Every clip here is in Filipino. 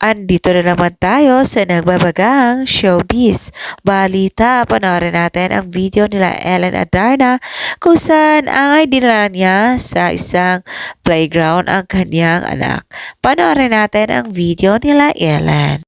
Andito na naman tayo sa nagbabagang showbiz. Balita, panoorin natin ang video nila Ellen Adarna kung saan ay dinala niya sa isang playground ang kanyang anak. Panoorin natin ang video nila Ellen.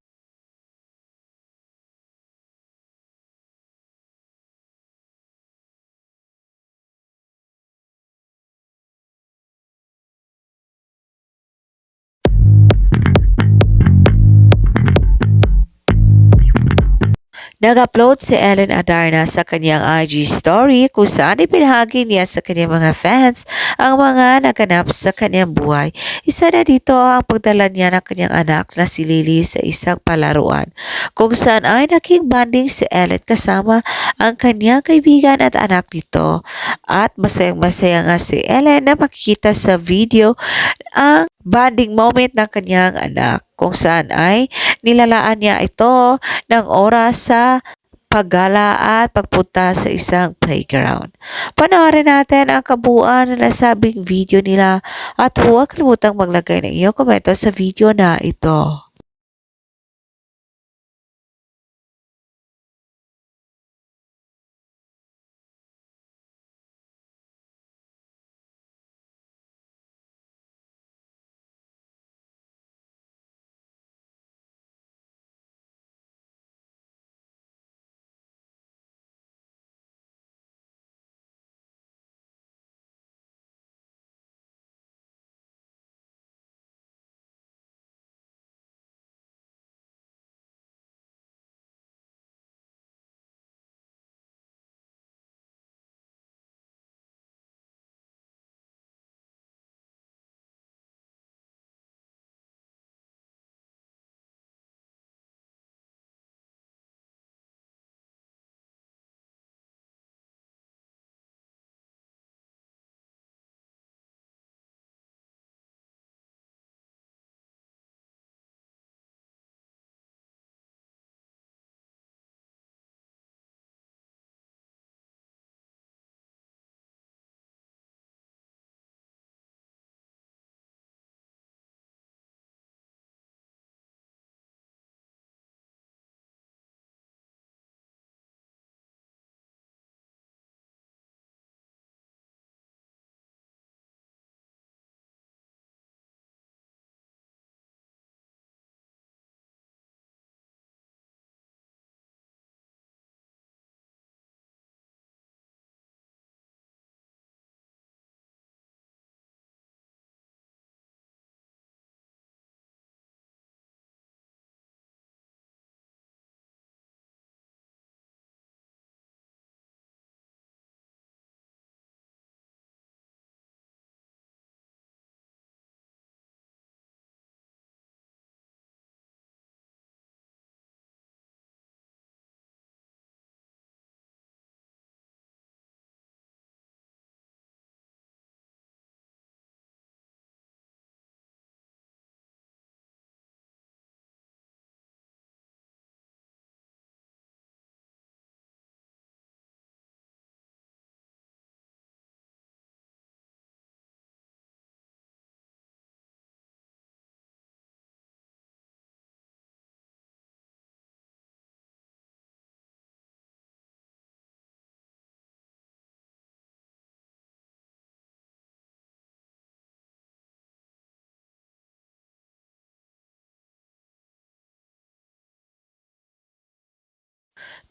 Nag-upload si Ellen Adarna sa kanyang IG story kung saan ipinahagi niya sa kanyang mga fans ang mga naganap sa kanyang buhay. Isa na dito ang pagdala niya ng kanyang anak na si Lily sa isang palaruan kung saan ay naging bonding si Ellen kasama ang kanyang kaibigan at anak nito. At masayang-masaya nga si Ellen na makikita sa video ang bonding moment ng kanyang anak kung saan ay nilalaan niya ito ng oras sa paggala at pagpunta sa isang playground. Panoorin natin ang kabuuan ng nasabing video nila at huwag kalimutang maglagay ng iyong komento sa video na ito.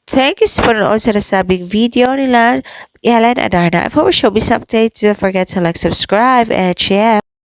Thank you sa panonood sa nasabing video nila Ellen Adarna. For showbiz updates, don't forget to like, subscribe, and share.